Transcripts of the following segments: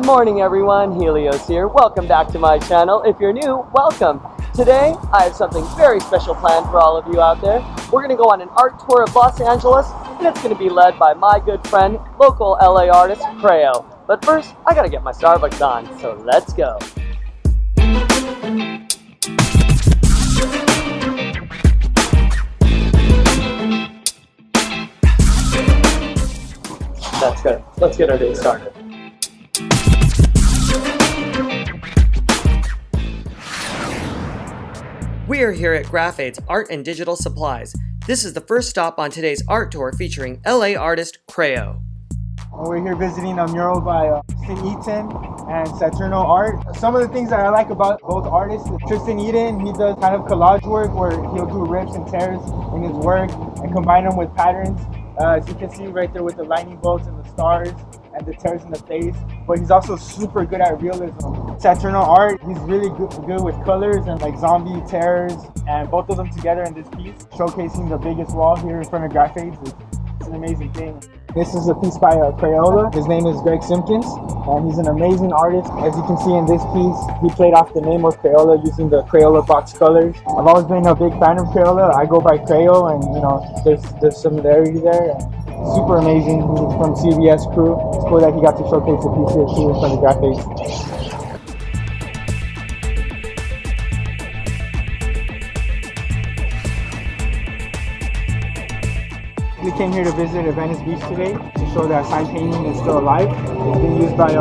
Good morning everyone, Helios here. Welcome back to my channel. If you're new, welcome. Today, I have something very special planned for all of you out there. We're going to go on an art tour of Los Angeles, and it's going to be led by my good friend, local LA artist, Craoe. But first, I got to get my Starbucks on, so let's go. That's good. Let's get our day started. We are here at Graphade's Art and Digital Supplies. This is the first stop on today's art tour featuring LA artist Craoe. We're here visiting a mural by Tristan Eaton and Saturno Art. Some of the things that I like about both artists, Tristan Eaton, he does kind of collage work where he'll do rips and tears in his work and combine them with patterns. As you can see right there with the lightning bolts and the stars and the tears in the face, but he's also super good at realism. Saturno Art, he's really good with colors and like zombie tears, and both of them together in this piece, showcasing the biggest wall here in front of Graphade's. It's an amazing thing. This is a piece by Craoe. His name is Greg Simpkins, and he's an amazing artist. As you can see in this piece, he played off the name of Craoe using the Craoe box colors. I've always been a big fan of Craoe. I go by Craoe, and you know, there's similarity there. And super amazing. He's from CBS crew. It's cool that he got to showcase a piece here too in front of Graphade's. We came here to visit Venice Beach today to show that sign painting is still alive. It's been used by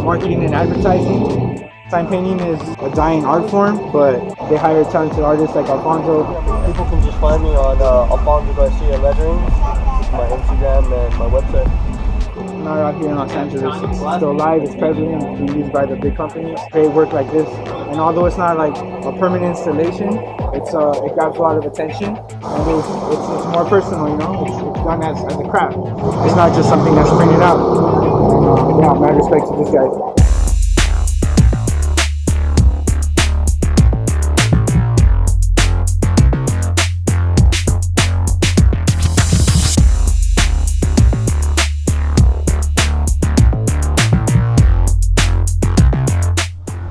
marketing and advertising. Sign painting is a dying art form, but they hire talented artists like Alfonso. People can just find me on Alfonso Garcia Lettering, my Instagram and my website. Not out here in Los Angeles. It's still alive, it's prevalent, it's being used by the big companies. They work like this, and although it's not like a permanent installation, it grabs a lot of attention, and it's more personal, you know. It's done as a craft. It's not just something that's printed out. And yeah, mad respect to this guy.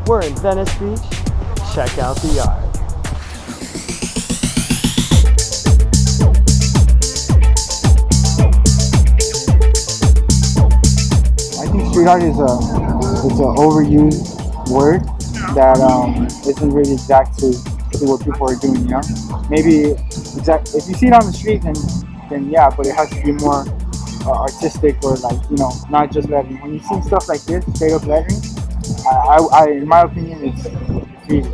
We're in Venice Beach. Check out the art. I think street art is an overused word that isn't really exact to what people are doing, you know? Maybe if you see it on the street, then yeah, but it has to be more artistic, or like, you know, not just lettering. When you see stuff like this, straight up lettering, I in my opinion, it's graffiti.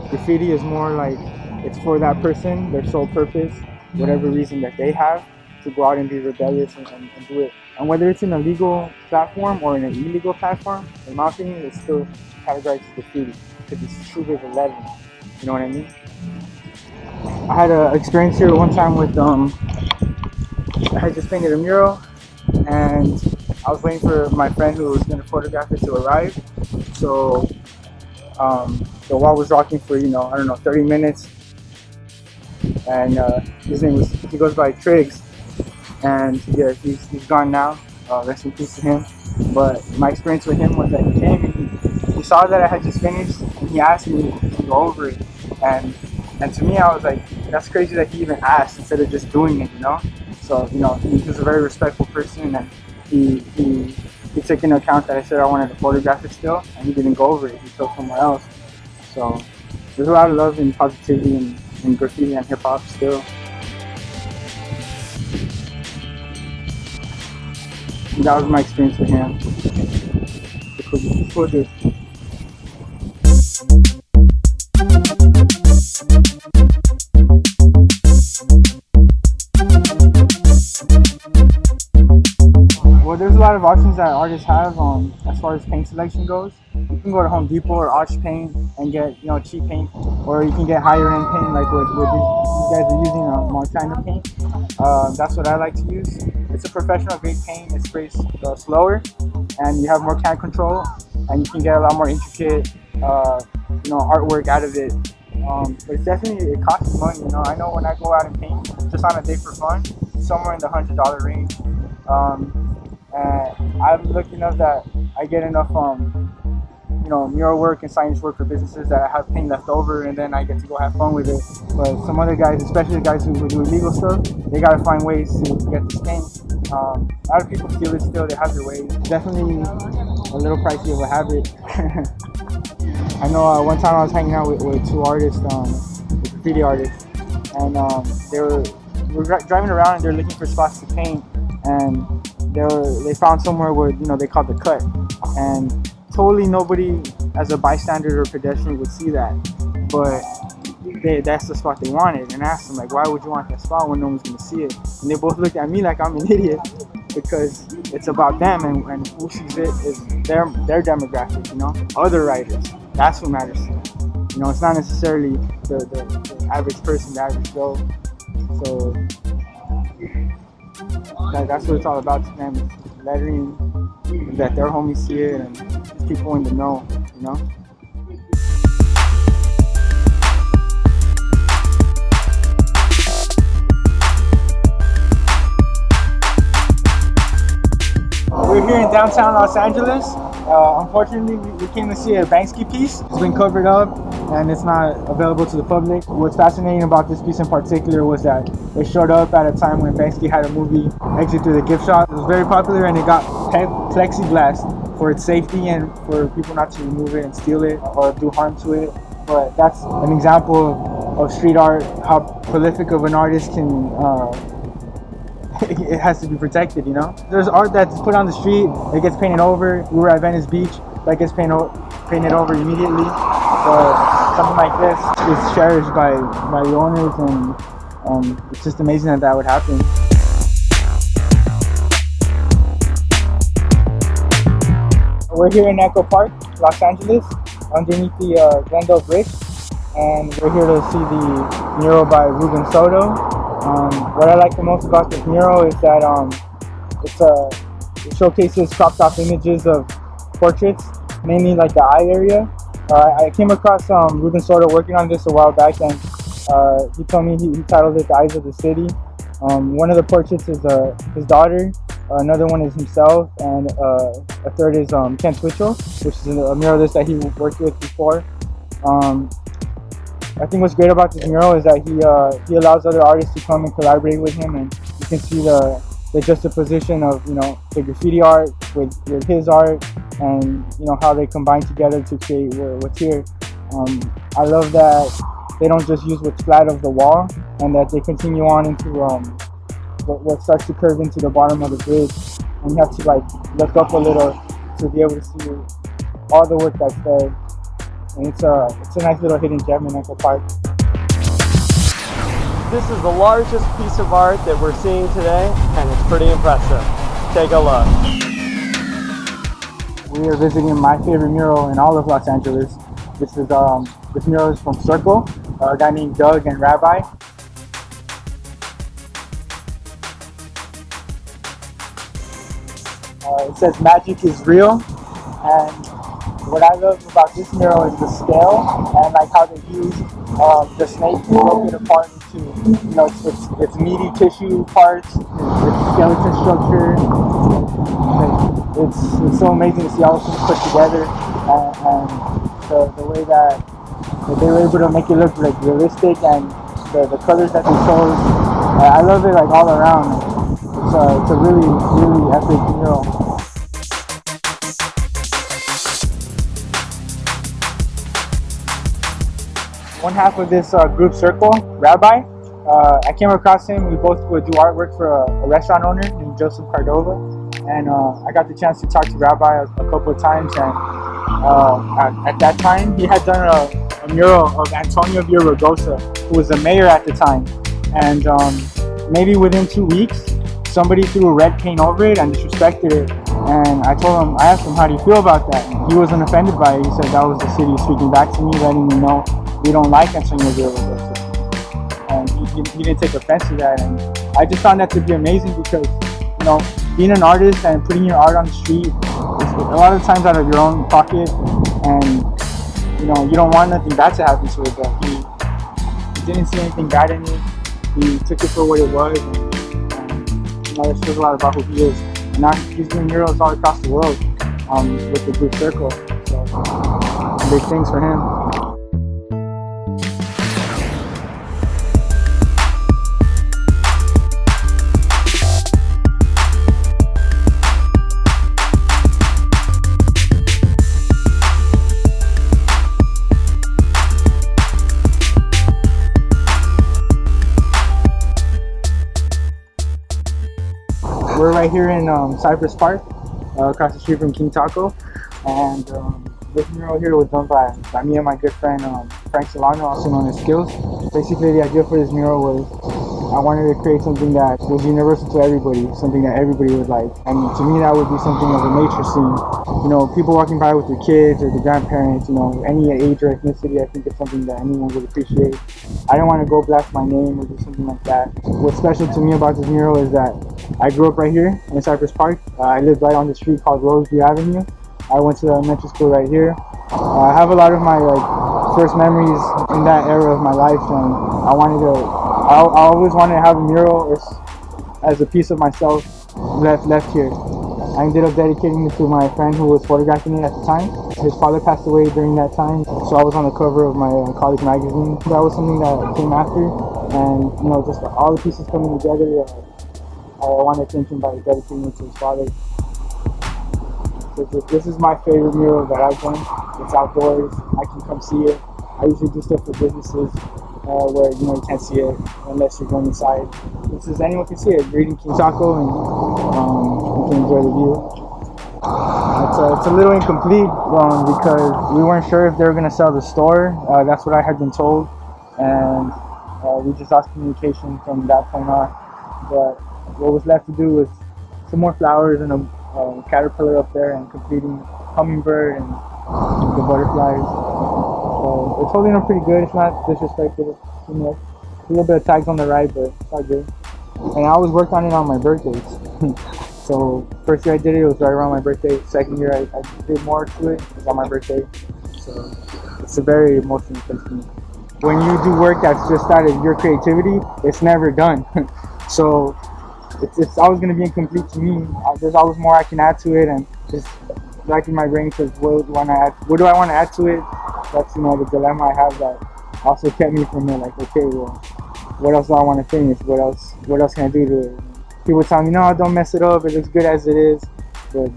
Graffiti is more like it's for that person, their sole purpose, whatever reason that they have, to go out and be rebellious and do it. And whether it's in a legal platform or in an illegal platform, in my opinion, it's still categorized as graffiti because it's true as a lettering. You know what I mean? I had an experience here one time with I had just painted a mural, and I was waiting for my friend who was going to photograph it to arrive. So the wall was rocking for, you know, I don't know, 30 minutes. And his name he goes by Triggs, and yeah, he's gone now. Rest in peace to him. But my experience with him was that he came and he saw that I had just finished, and he asked me to go over it. And to me, I was like, that's crazy that he even asked instead of just doing it, you know? So, you know, he was a very respectful person, and he took into account that I said I wanted to photograph it still, and he didn't go over it. He took somewhere else. So there's a lot of love and positivity in graffiti and hip hop still. And that was my experience with him. Cool dude. Well, there's a lot of options that artists have as far as paint selection goes. You can go to Home Depot or Osh Paint and get, you know, cheap paint, or you can get higher end paint like what these guys are using, Montana paint. That's what I like to use. It's a professional grade paint. It sprays slower, and you have more can control, and you can get a lot more intricate, you know, artwork out of it But it's definitely, it costs money, you know. I know when I go out and paint just on a day for fun, it's somewhere in the $100 range. And I'm lucky enough that I get enough you know, mural work and signage work for businesses that I have paint left over, and then I get to go have fun with it. But some other guys, especially the guys who do illegal stuff, they gotta find ways to get this paint. A lot of people steal it still, they have their ways. Definitely a little pricey of a habit. I know one time I was hanging out with two artists, graffiti artists, and we were driving around and they're looking for spots to paint, and they found somewhere where, you know, they called the cut, and totally nobody as a bystander or pedestrian would see that, but that's the spot they wanted. And I asked them, like, why would you want that spot when no one's gonna see it? And they both looked at me like I'm an idiot, because it's about them, and who sees it is their demographic, you know, other writers. That's what matters to them. You know, it's not necessarily the average person, the average Joe. So that's what it's all about to them, lettering, that their homies see it, and people in the know, you know. We're here in downtown Los Angeles. Unfortunately, we came to see a Banksy piece. It's been covered up and it's not available to the public. What's fascinating about this piece in particular was that it showed up at a time when Banksy had a movie, Exit Through the Gift Shop. It was very popular, and it got plexiglass for its safety and for people not to remove it and steal it or do harm to it. But that's an example of street art, how prolific of an artist can it has to be protected, you know. There's art that's put on the street, it gets painted over. We were at Venice Beach, that gets painted over immediately. But something like this is cherished by the owners, and it's just amazing that would happen. We're here in Echo Park, Los Angeles, underneath the Glendale Bridge, and we're here to see the mural by Ruben Soto. What I like the most about this mural is that it showcases cropped off images of portraits, mainly like the eye area. I came across Ruben Soto working on this a while back, and he told me he titled it The Eyes of the City. One of the portraits is his daughter, another one is himself, and a third is Ken Twitchell, which is a muralist that he worked with before. I think what's great about this mural is that he allows other artists to come and collaborate with him, and you can see the juxtaposition of, you know, the graffiti art with his art, and, you know, how they combine together to create what's here. I love that they don't just use what's flat of the wall, and that they continue on into what starts to curve into the bottom of the bridge, and you have to like look up a little to be able to see all the work that's there. And it's a nice little hidden gem in Echo Park. This is the largest piece of art that we're seeing today, and it's pretty impressive. Take a look. We are visiting my favorite mural in all of Los Angeles. This mural is from Circle, a guy named Doug and Rabbi. It says magic is real, and what I love about this mural is the scale, and like how they use the snake broken apart into, you know, its meaty tissue parts, its skeleton structure. It's so amazing to see all the things put together, and the way that they were able to make it look like realistic, and the colors that they chose. I love it like all around. It's a really, really epic mural. One half of this group Circle, Rabbi, I came across him. We both would do artwork for a restaurant owner named Joseph Cordova, and I got the chance to talk to Rabbi a couple of times, and at that time he had done a mural of Antonio Villaraigosa, who was the mayor at the time, and maybe within 2 weeks somebody threw red paint over it and disrespected it, and I asked him, how do you feel about that? And he wasn't offended by it. He said that was the city speaking back to me, letting me know we don't like Antonio Villaraigosa, and he didn't take offense to that. And I just found that to be amazing, because, you know, being an artist and putting your art on the street is a lot of times out of your own pocket, and, you know, you don't want nothing bad to happen to it, but didn't see anything bad in it. He took it for what it was, and that shows a lot about who he is. And now he's doing murals all across the world with the group circle. So big things for him. We're right here in Cypress Park, across the street from King Taco, and this mural here was done by me and my good friend Frank Solano, also known as Skills. Basically, the idea for this mural was I wanted to create something that was universal to everybody, something that everybody would like. And to me, that would be something of a nature scene. You know, people walking by with their kids or their grandparents, you know, any age or ethnicity, I think it's something that anyone would appreciate. I didn't want to go blast my name or do something like that. What's special to me about this mural is that I grew up right here in Cypress Park. I lived right on the street called Roseview Avenue. I went to the elementary school right here. I have a lot of my first memories in that era of my life, and I always wanted to have a mural as a piece of myself left here. I ended up dedicating it to my friend who was photographing it at the time. His father passed away during that time, so I was on the cover of my college magazine. That was something that came after, and you know, just all the pieces coming together. I want to thank him by dedicating it to his father. So this is my favorite mural that I've done. It's outdoors. I can come see it. I usually do stuff for businesses where you know you can't see it unless you're going inside. This is anyone can see it. You're eating King Taco and you can enjoy the view. It's a little incomplete because we weren't sure if they were going to sell the store. That's what I had been told, and we just lost communication from that point on. But what was left to do was some more flowers and a caterpillar up there, and completing hummingbird and the butterflies. So it's holding up pretty good. It's not disrespectful too much. A little bit of tags on the right, but it's all good. And I always worked on it on my birthdays. So first year I did it, it was right around my birthday. Second year I did more to it. It was on my birthday. So it's a very emotional place to me. When you do work that's just out of your creativity, it's never done. So it's always going to be incomplete to me. There's always more I can add to it, and just like in my brain says, what do I want to add to it? That's, you know, the dilemma I have that also kept me from it. Like, okay, well, what else do I want to finish? What else can I do to it? People tell me, no, don't mess it up. It looks good as it is. But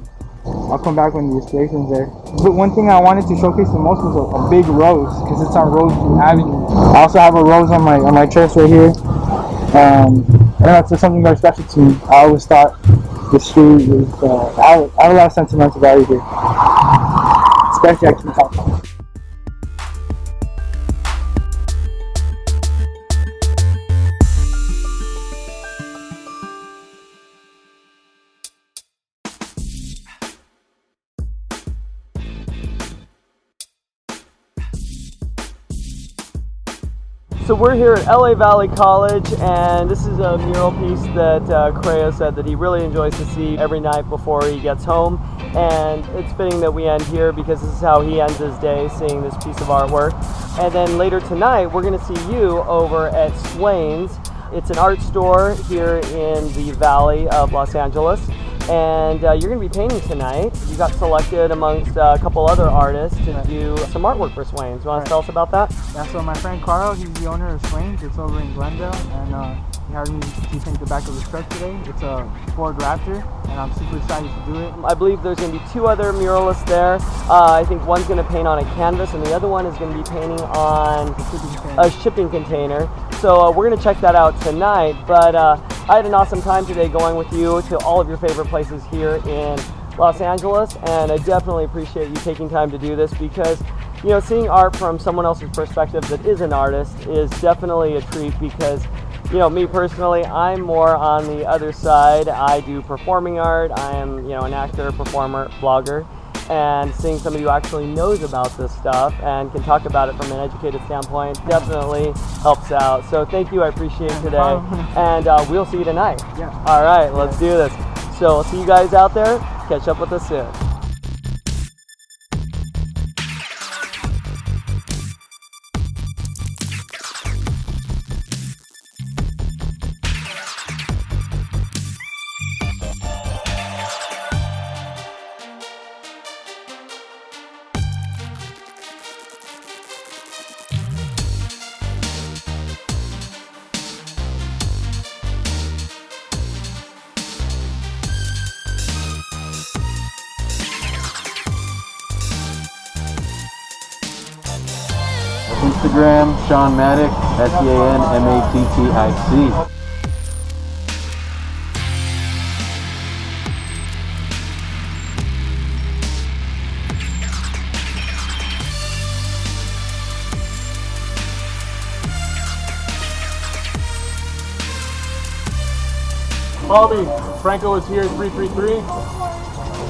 I'll come back when the inspiration's there. But one thing I wanted to showcase the most was a big rose, because it's on Roseview Avenue. I also have a rose on my chest right here. I don't know, it's just something very special to me. I always thought the street was, I have a lot of sentimental value here, especially at King Taco. So we're here at LA Valley College, and this is a mural piece that Craoe said that he really enjoys to see every night before he gets home. And it's fitting that we end here because this is how he ends his day, seeing this piece of artwork. And then later tonight, we're going to see you over at Swain's. It's an art store here in the Valley of Los Angeles. And you're going to be painting tonight. You got selected amongst a couple other artists to do some artwork for Swain's. You want to tell us about that? Yeah, so my friend Craoe, he's the owner of Swain's. It's over in Glendale, and he hired me to paint the back of his truck today. It's a Ford Raptor, and I'm super excited to do it. I believe there's going to be two other muralists there. I think one's going to paint on a canvas, and the other one is going to be painting on a shipping container. So we're going to check that out tonight. But I had an awesome time today going with you to all of your favorite places here in Los Angeles, and I definitely appreciate you taking time to do this because, you know, seeing art from someone else's perspective that is an artist is definitely a treat because, you know, me personally, I'm more on the other side. I do performing art. I am, you know, an actor, performer, vlogger, and seeing somebody who actually knows about this stuff and can talk about it from an educated standpoint definitely helps out. So thank you, I appreciate it today, and we'll see you tonight. Yeah. All right, let's do this. So I'll see you guys out there. Catch up with us soon. Instagram, Sean Maddox, SeanMattic. Follow me. Franco is here, 333.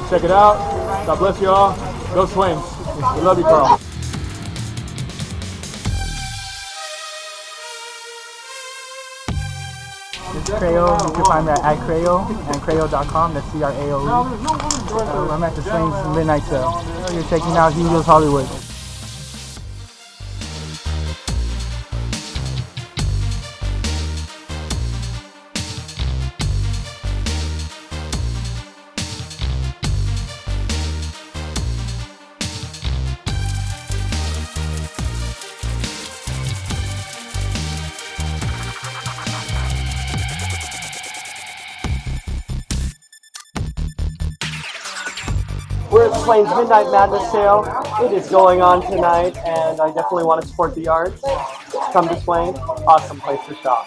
Check it out. God bless you all. Go Swains. We love you, Carl. This is Craoe. You can find me at Craoe and Craoe.com. That's Craoe. I'm at the Swains Midnight Sale. You're checking out Helios Hollywood. We're at Swain's Midnight Madness sale. It is going on tonight, and I definitely want to support the arts. Come to Swain. Awesome place to shop.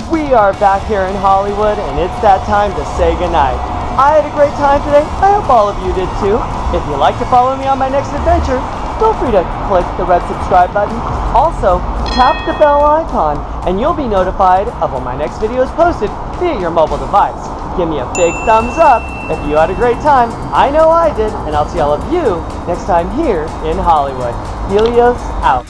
We are back here in Hollywood, and it's that time to say goodnight. I had a great time today. I hope all of you did too. If you'd like to follow me on my next adventure, feel free to click the red subscribe button. Also, tap the bell icon, and you'll be notified of when my next video is posted via your mobile device. Give me a big thumbs up if you had a great time. I know I did, and I'll see all of you next time here in Hollywood. Helios out.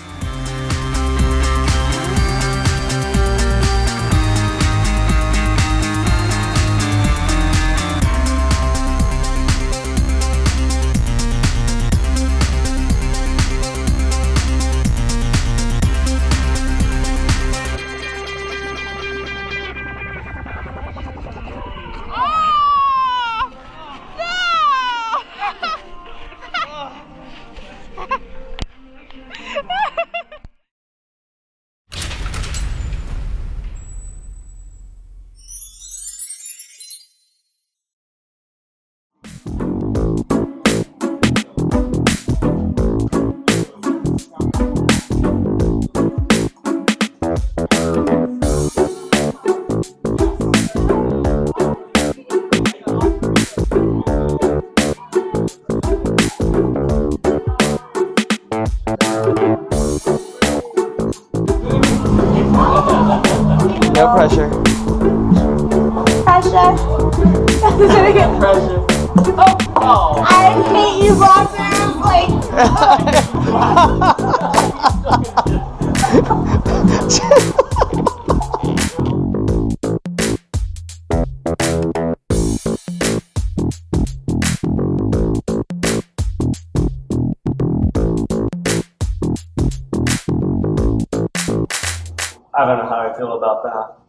No pressure. Pressure. Pressure. Oh. I hate you, boxers. Like. I don't know how I feel about that.